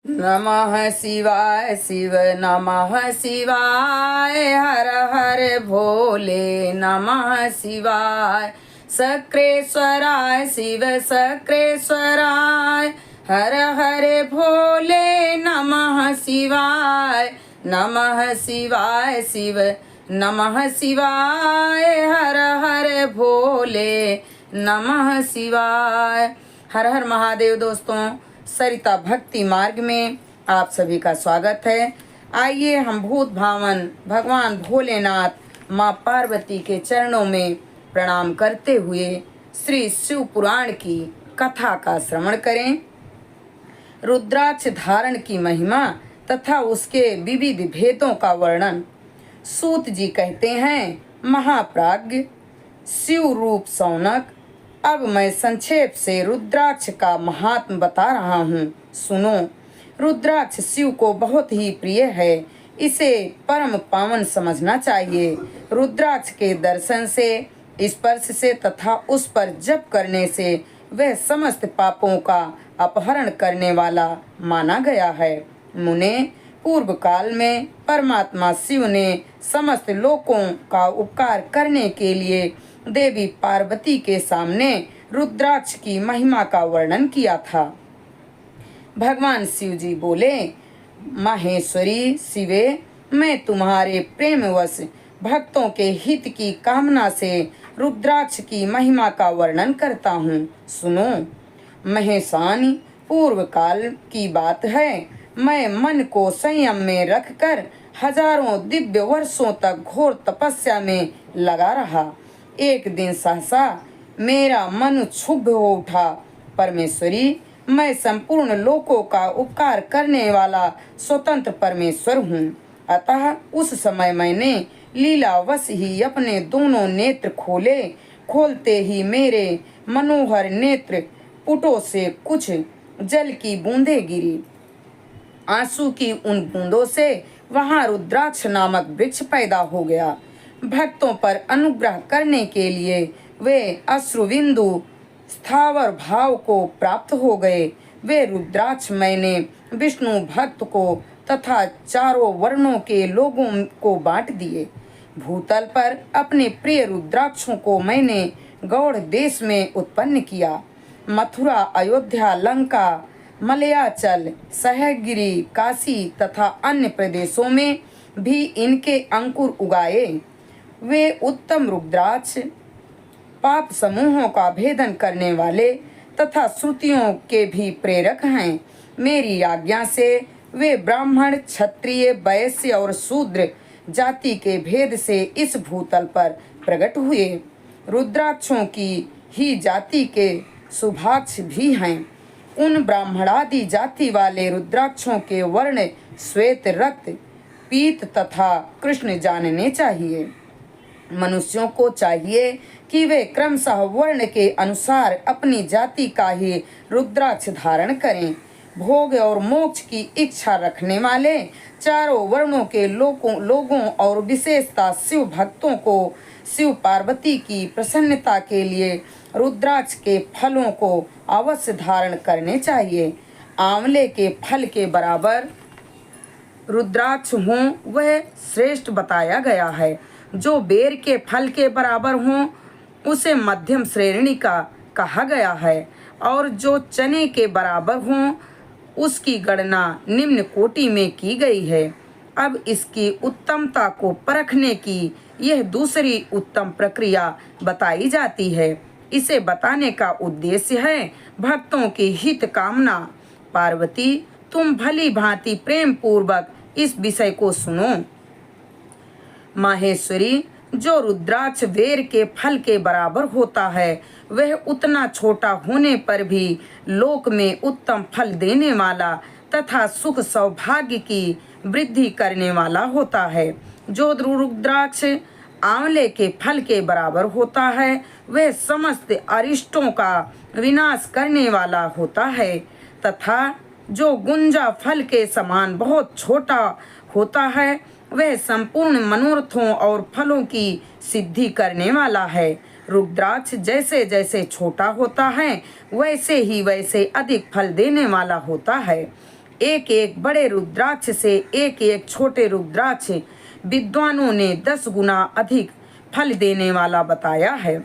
नमः शिवाय शिव नमः शिवाय हर हर भोले नमः शिवाय सक्रेश्वराय शिव सक्रेश्वराय हर हर भोले नमः शिवाय शिव नमः शिवाय हर हर भोले नमः शिवाय। हर हर महादेव। दोस्तों, सरिता भक्ति मार्ग में आप सभी का स्वागत है। आइए हम भूत भावन भगवान भोलेनाथ माँ पार्वती के चरणों में प्रणाम करते हुए श्री शिव पुराण की कथा का श्रवण करें। रुद्राक्ष धारण की महिमा तथा उसके विविध भेदों का वर्णन। सूत जी कहते हैं, महाप्राज्ञ शिव रूप सौनक, अब मैं संक्षेप से रुद्राक्ष का महात्म बता रहा हूँ, सुनो। रुद्राक्ष शिव को बहुत ही प्रिय है, इसे परम पावन समझना चाहिए। रुद्राक्ष के दर्शन से, स्पर्श से तथा उस पर जप करने से वह समस्त पापों का अपहरण करने वाला माना गया है। मुने, पूर्व काल में परमात्मा शिव ने समस्त लोकों का उपकार करने के लिए देवी पार्वती के सामने रुद्राक्ष की महिमा का वर्णन किया था। भगवान शिव जी बोले, माहेश्वरी शिवे, मैं तुम्हारे प्रेमवश भक्तों के हित की कामना से रुद्राक्ष की महिमा का वर्णन करता हूँ, सुनो। महेशानी, पूर्व काल की बात है, मैं मन को संयम में रखकर हजारों दिव्य वर्षों तक घोर तपस्या में लगा रहा। एक दिन सहसा मेरा मन क्षुब्ध हो उठा। परमेश्वरी, मैं संपूर्ण लोकों का उपकार करने वाला स्वतंत्र परमेश्वर हूँ। अतः उस समय मैंने लीलावश ही अपने दोनों नेत्र खोले। खोलते ही मेरे मनोहर नेत्र पुटों से कुछ जल की बूंदें गिरी। आंसू की उन बूंदों से वहां रुद्राक्ष नामक वृक्ष पैदा हो गया। भक्तों पर अनुग्रह करने के लिए वे अश्रुबिंदु स्थावर भाव को प्राप्त हो गए। वे रुद्राक्ष मैंने विष्णु भक्त को तथा चारों वर्णों के लोगों को बांट दिए। भूतल पर अपने प्रिय रुद्राक्षों को मैंने गौड़ देश में उत्पन्न किया। मथुरा, अयोध्या, लंका, मलयाचल, सहगिरी, काशी तथा अन्य प्रदेशों में भी इनके अंकुर उगाए। वे उत्तम रुद्राक्ष पाप समूहों का भेदन करने वाले तथा श्रुतियों के भी प्रेरक हैं। मेरी आज्ञा से वे ब्राह्मण, क्षत्रिय, वैश्य और शूद्र जाति के भेद से इस भूतल पर प्रकट हुए। रुद्राक्षों की ही जाति के शुभाक्ष भी हैं। उन ब्राह्मणादि जाति वाले रुद्राक्षों के वर्ण श्वेत, रक्त, पीत तथा कृष्ण जानने चाहिए। मनुष्यों को चाहिए कि वे क्रमशः वर्ण के अनुसार अपनी जाति का ही रुद्राक्ष धारण करें। भोग और मोक्ष की इच्छा रखने वाले चारों वर्णों के लोगों और विशेषता शिव भक्तों को शिव पार्वती की प्रसन्नता के लिए रुद्राक्ष के फलों को अवश्य धारण करने चाहिए। आंवले के फल के बराबर रुद्राक्ष हों वह श्रेष्ठ बताया गया है। जो बेर के फल के बराबर हों उसे मध्यम श्रेणी का कहा गया है, और जो चने के बराबर हों उसकी गणना निम्न कोटि में की गई है। अब इसकी उत्तमता को परखने की यह दूसरी उत्तम प्रक्रिया बताई जाती है। इसे बताने का उद्देश्य है भक्तों की हित कामना। पार्वती, तुम भली भांति प्रेम पूर्वक इस विषय को सुनो। माहेश्वरी, जो रुद्राक्ष बेर के फल के बराबर होता है वह उतना छोटा होने पर भी लोक में उत्तम फल देने वाला तथा सुख सौभाग्य की वृद्धि करने वाला होता है। जो रुद्राक्ष आंवले के फल के बराबर होता है वह समस्त अरिष्टों का विनाश करने वाला होता है, तथा जो गुंजा फल के समान बहुत छोटा होता है वह संपूर्ण मनोरथों और फलों की सिद्धि करने वाला है। रुद्राक्ष जैसे जैसे छोटा होता है वैसे ही वैसे अधिक फल देने वाला होता है। एक एक बड़े रुद्राक्ष से एक एक छोटे रुद्राक्ष विद्वानों ने 10 गुना अधिक फल देने वाला बताया है।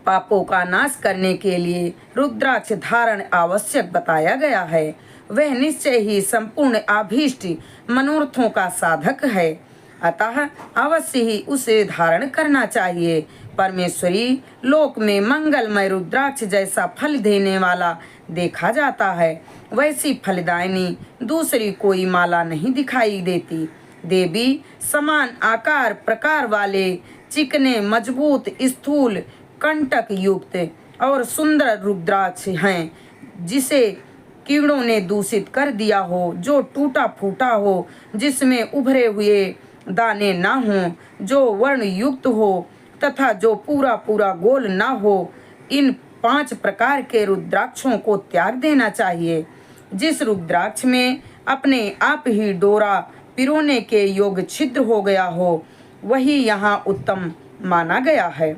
पापों का नाश करने के लिए रुद्राक्ष धारण आवश्यक बताया गया है। वह निश्चय ही संपूर्ण अभीष्ट मनोरथों का साधक है, अतः अवश्य ही उसे धारण करना चाहिए। परमेश्वरी लोक में मंगलमय रुद्राक्ष जैसा फल देने वाला देखा जाता है, वैसी फलदायिनी दूसरी कोई माला नहीं दिखाई देती। देवी समान आकार प्रकार वाले चिकने मजबूत स्थूल कंटक युक्त और सुंदर रुद्राक्ष हैं, जिसे कीड़ों ने दूषित कर दिया हो, जो टूटा फूटा हो, जिसमें उभरे हुए दाने ना हो, जो वर्ण युक्त हो तथा जो पूरा पूरा गोल ना हो। इन 5 प्रकार के रुद्राक्षों को त्याग देना चाहिए। जिस रुद्राक्ष में अपने आप ही डोरा पिरोने के योग छिद्र हो गया हो, वही यहाँ उत्तम माना गया है।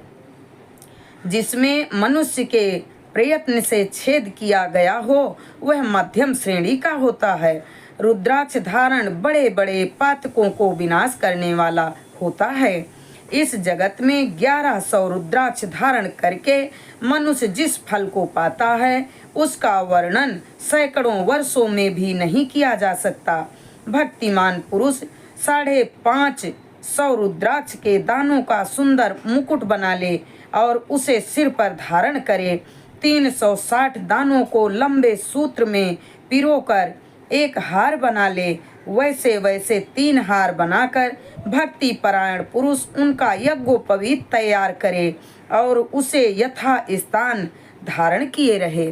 जिसमें मनुष्य के प्रयत्न से छेद किया गया हो, वह मध्यम श्रेणी का होता है। रुद्राक्ष धारण बड़े बड़े पातकों को विनाश करने वाला होता है। इस जगत में 1100 रुद्राक्ष धारण करके मनुष्य जिस फल को पाता है, उसका वर्णन सैकड़ों वर्षों में भी नहीं किया जा सकता। भक्तिमान पुरुष 550 रुद्राक्ष के दानों का सुंदर मुकुट बना ले और उसे सिर पर धारण करे। 360 दानों को लंबे सूत्र में पिरोकर एक हार बना ले। वैसे वैसे 3 हार बनाकर भक्ति परायण पुरुष उनका यज्ञोपवीत तैयार करे और उसे यथा स्थान धारण किए रहे।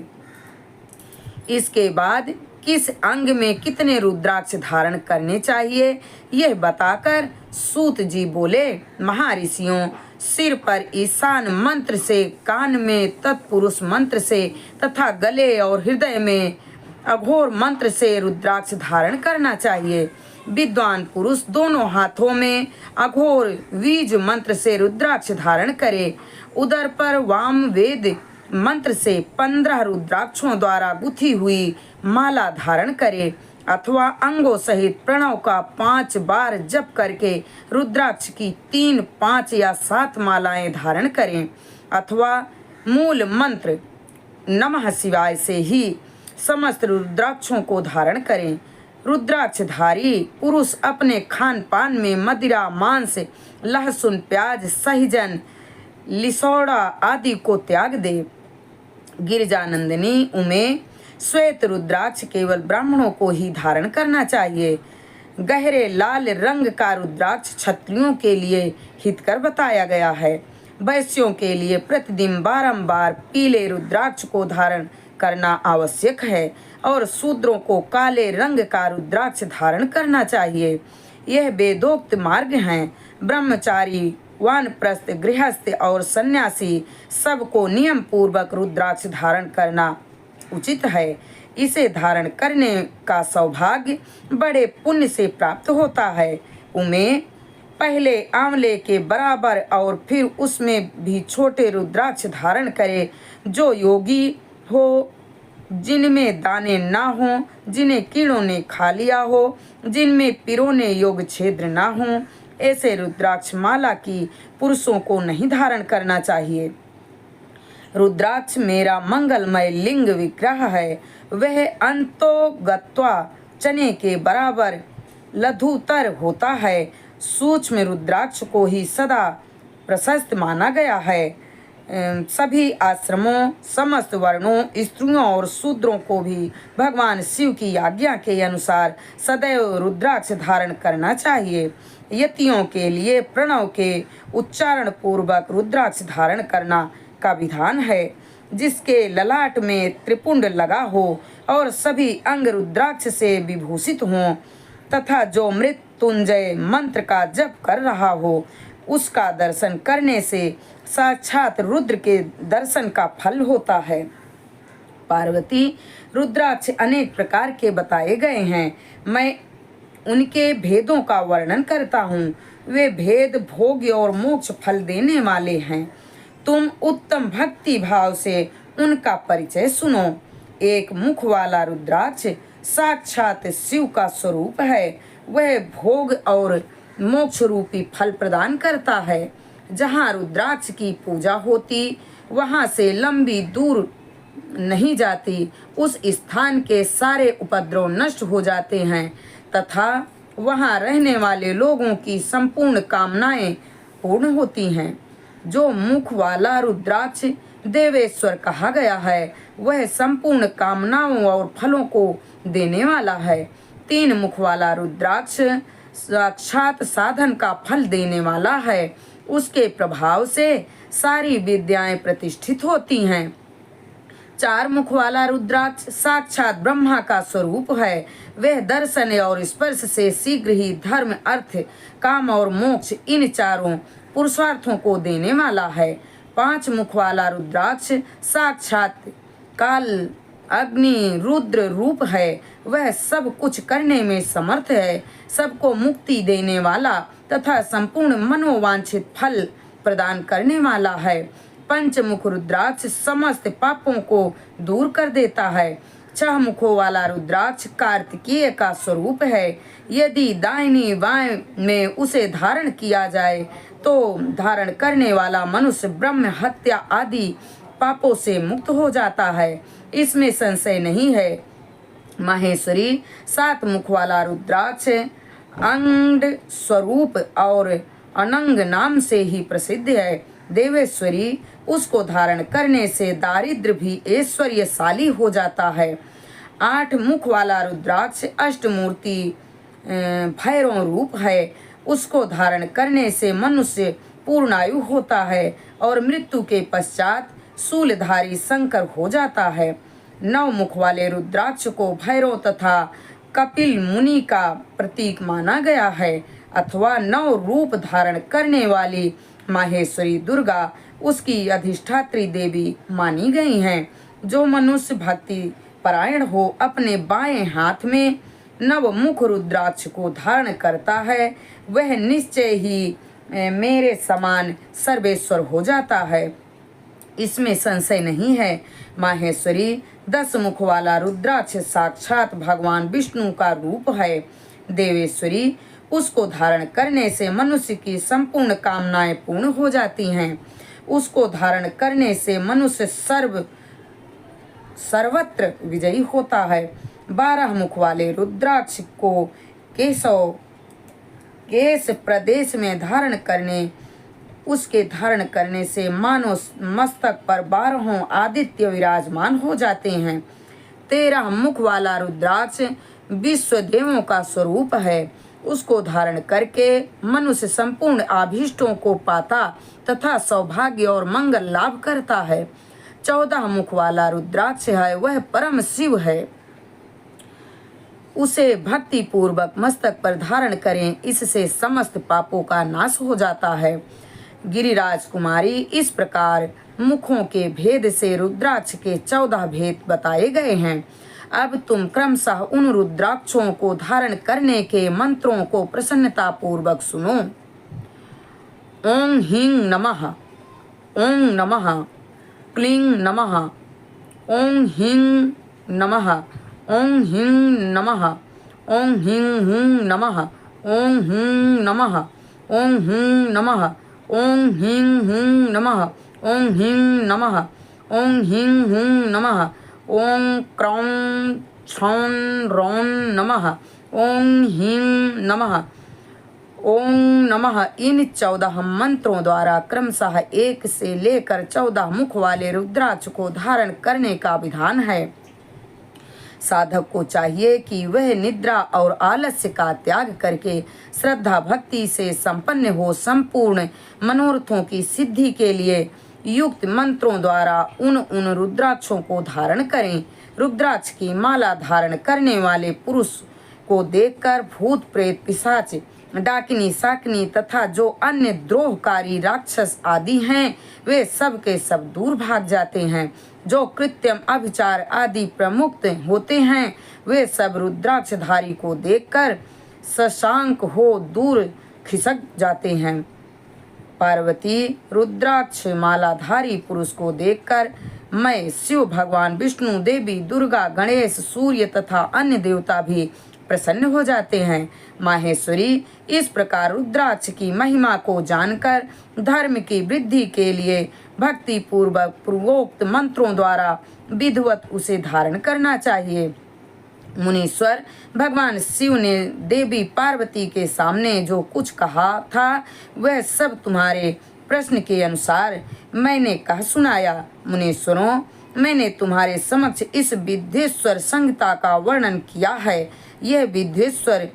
इसके बाद किस अंग में कितने रुद्राक्ष धारण करने चाहिए, यह बताकर सूत जी बोले, महर्षियों, सिर पर ईशान मंत्र से, कान में तत्पुरुष मंत्र से तथा गले और हृदय में अघोर मंत्र से रुद्राक्ष धारण करना चाहिए। विद्वान पुरुष दोनों हाथों में अघोर बीज मंत्र से रुद्राक्ष धारण करे। उदर पर वाम वेद मंत्र से 15 रुद्राक्षों द्वारा गुथी हुई माला धारण करे, अथवा अंगों सहित प्रणव का 5 बार जप करके रुद्राक्ष की 3, 5 या 7 मालाएं धारण करें, अथवा मूल मंत्र नमः शिवाय से ही समस्त रुद्राक्षों को धारण करें। रुद्राक्षधारी पुरुष अपने खान पान में मदिरा, मांस, लहसुन, प्याज, सहजन, लिसोड़ा आदि को त्याग दे। गिरिजानंदिनी उमे श्वेत रुद्राक्ष केवल ब्राह्मणों को ही धारण करना चाहिए। गहरे लाल रंग का रुद्राक्ष क्षत्रियों के लिए हितकर बताया गया है। वैश्यों के लिए प्रतिदिन बारंबार पीले रुद्राक्ष को धारण करना आवश्यक है और शूद्रों को काले रंग का रुद्राक्ष धारण करना चाहिए। यह वेदोक्त मार्ग हैं। ब्रह्मचारी, वानप्रस्थ, गृहस्थ और सन्यासी सबको नियम पूर्वक रुद्राक्ष धारण करना उचित है। इसे धारण करने का सौभाग्य बड़े पुण्य से प्राप्त होता है। उमें पहले आंवले के बराबर और फिर उसमें भी छोटे रुद्राक्ष धारण करे। जो योगी हो, जिनमें दाने ना हो, जिन्हें कीड़ों ने खा लिया हो, जिनमें पिरोने योग छिद्र ना हो, ऐसे रुद्राक्ष माला की पुरुषों को नहीं धारण करना चाहिए। रुद्राक्ष मेरा मंगलमय लिंग विग्रह है। वह अंतो गत्वा चने के बराबर लघुतर होता है। सूक्ष्म रुद्राक्ष को ही सदा प्रशस्त माना गया है। सभी आश्रमों, समस्त वर्णों, स्त्रियों और शूद्रों को भी भगवान शिव की आज्ञा के अनुसार सदैव रुद्राक्ष धारण करना चाहिए। यतियों के लिए प्रणव के उच्चारण पूर्वक रुद्राक्ष धारण करना का विधान है। जिसके ललाट में त्रिपुंड लगा हो और सभी अंग रुद्राक्ष से विभूषित हों तथा जो मृत्युंजय मंत्र का जप कर रहा हो, उसका दर्शन करने से साक्षात रुद्र के दर्शन का फल होता है। पार्वती, रुद्राक्ष अनेक प्रकार के बताए गए हैं। मैं उनके भेदों का वर्णन करता हूँ। वे भेद भोग्य और मोक्ष फल देने वाले हैं। तुम उत्तम भक्ति भाव से उनका परिचय सुनो। एक मुख वाला रुद्राक्ष साक्षात शिव का स्वरूप है। वह भोग और मोक्ष रूपी फल प्रदान करता है। जहाँ रुद्राक्ष की पूजा होती वहाँ से लंबी दूर नहीं जाती, उस स्थान के सारे उपद्रव नष्ट हो जाते हैं तथा वहाँ रहने वाले लोगों की संपूर्ण कामनाएं पूर्ण होती हैं। जो मुख वाला रुद्राक्ष देवेश्वर कहा गया है वह संपूर्ण कामनाओं और फलों को देने वाला है। 3 मुख वाला रुद्राक्ष साक्षात साधन का फल देने वाला है। उसके प्रभाव से सारी विद्याएं प्रतिष्ठित होती हैं। 4 मुख वाला रुद्राक्ष साक्षात ब्रह्मा का स्वरूप है। वह दर्शन और स्पर्श से शीघ्र ही धर्म, अर्थ, काम और मोक्ष इन चारों पुरुषार्थों को देने वाला है। 5 मुख वाला रुद्राक्ष साक्षात काल, अग्नि, रुद्र रूप है। वह सब कुछ करने में समर्थ है, सबको मुक्ति देने वाला तथा संपूर्ण मनोवांछित फल प्रदान करने वाला है। पंचमुख रुद्राक्ष समस्त पापों को दूर कर देता है। 6 मुखों वाला रुद्राक्ष कार्तिकेय का स्वरूप है। यदि दाहिनी बाएं में उसे धारण किया जाए तो धारण करने वाला मनुष्य ब्रह्म हत्या आदि पापों से मुक्त हो जाता है, इसमें संशय नहीं है। माहेश्वरी 7 मुख वाला रुद्राक्ष अंड स्वरूप और अनंग नाम से ही प्रसिद्ध है। देवेश्वरी उसको धारण करने से दारिद्र्य भी ऐश्वर्यशाली हो जाता है। 8 मुख वाला रुद्राक्ष अष्टमूर्ति भैरव रूप है। उसको धारण करने से मनुष्य पूर्णायु होता है और मृत्यु के पश्चात शूलधारी शंकर हो जाता है। 9 मुख वाले रुद्राक्ष को भैरव तथा कपिल मुनि का प्रतीक माना गया है अथवा 9 रूप धारण करने वाली माहेश्वरी दुर्गा उसकी अधिष्ठात्री देवी मानी गई हैं। जो मनुष्य भक्ति परायण हो अपने बाएं हाथ में नवमुख रुद्राक्ष को धारण करता है वह निश्चय ही मेरे समान सर्वेश्वर हो जाता है, इसमें संशय नहीं है। माहेश्वरी 10 मुख वाला रुद्राक्ष साक्षात भगवान विष्णु का रूप है। देवेश्वरी उसको धारण करने से मनुष्य की संपूर्ण कामनाएं पूर्ण हो जाती हैं। उसको धारण करने से मनुष्य सर्वत्र विजयी होता है। 12 मुख वाले रुद्राक्ष को केश प्रदेश में उसके धारण करने से मानो मस्तक पर 12 आदित्य विराजमान हो जाते हैं। 13 मुख वाला रुद्राक्ष विश्व देवों का स्वरूप है। उसको धारण करके मनुष्य संपूर्ण आभीष्टों को पाता तथा सौभाग्य और मंगल लाभ करता है। 14 मुख वाला रुद्राक्ष है वह परम शिव है। उसे भक्ति पूर्वक मस्तक पर धारण करें, इससे समस्त पापों का नाश हो जाता है। गिरिराज कुमारी इस प्रकार मुखों के भेद से रुद्राक्ष के 14 भेद बताए गए हैं। अब तुम क्रमशः उन रुद्राक्षों को धारण करने के मंत्रों को प्रसन्नता पूर्वक सुनो। ओं ह्रीं नमः, ओं नमः, क्लीं नमः, ओं ह्रीं नमः, ओं ह्रीं नमः, ओं ह्रीं हूं नमः, ओं ह्रीं नमः, ओं ह्रीं नमः, ओं ह्रीं हूं नमः, ओं ह्रीं नमः, ओं ह्रीं हूं नमः, ओं क्रौं छौं रौं नमः, ओं ह्रीं नमः, ओं नमः। इन 14 मंत्रों द्वारा क्रमशः 1 से लेकर 14 मुख वाले रुद्राक्ष को धारण करने का विधान है। साधक को चाहिए कि वह निद्रा और आलस्य का त्याग करके श्रद्धा भक्ति से संपन्न हो संपूर्ण मनोरथों की सिद्धि के लिए युक्त मंत्रों द्वारा उन रुद्राक्षों को धारण करें। रुद्राक्ष की माला धारण करने वाले पुरुष को देखकर भूत प्रेत पिशाच डाकिनी शाकिनी तथा जो अन्य द्रोहकारी राक्षस आदि हैं वे सब के सब दूर भाग जाते हैं। जो कृत्यम अभिचार आदि प्रमुक्त होते हैं वे सब रुद्राक्षधारी को देखकर शशांक हो दूर खिसक जाते हैं। पार्वती रुद्राक्ष मालाधारी पुरुष को देखकर मैं शिव भगवान, विष्णु, देवी दुर्गा, गणेश, सूर्य तथा अन्य देवता भी प्रसन्न हो जाते हैं। माहेश्वरी इस प्रकार रुद्राक्ष की महिमा को जानकर धर्म की वृद्धि के लिए भक्ति पूर्वक पूर्वोक्त मंत्रों द्वारा विधिवत उसे धारण करना चाहिए। मुनीश्वर, भगवान शिव ने देवी पार्वती के सामने जो कुछ कहा था वह सब तुम्हारे प्रश्न के अनुसार मैंने कह सुनाया। मुनीश्वरों, मैंने तुम्हारे समक्ष इस विद्येश्वर संहिता का वर्णन किया है। यह विद्येश्वर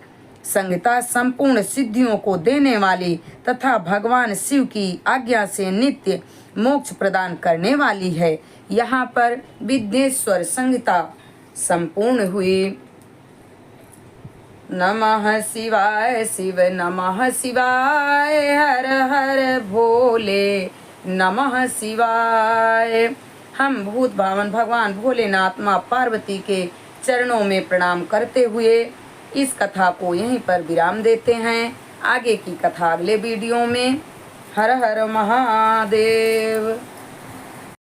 संहिता संपूर्ण सिद्धियों को देने वाली तथा भगवान शिव की आज्ञा से नित्य मोक्ष प्रदान करने वाली है। यहाँ पर विद्येश्वर संहिता संपूर्ण हुई। नमः शिवाय शिव नमः शिवाय, हर हर भोले नमः शिवाय। हम भूत भावन भगवान भोलेनाथ माँ पार्वती के चरणों में प्रणाम करते हुए इस कथा को यहीं पर विराम देते हैं। आगे की कथा अगले वीडियो में। हर हर महादेव।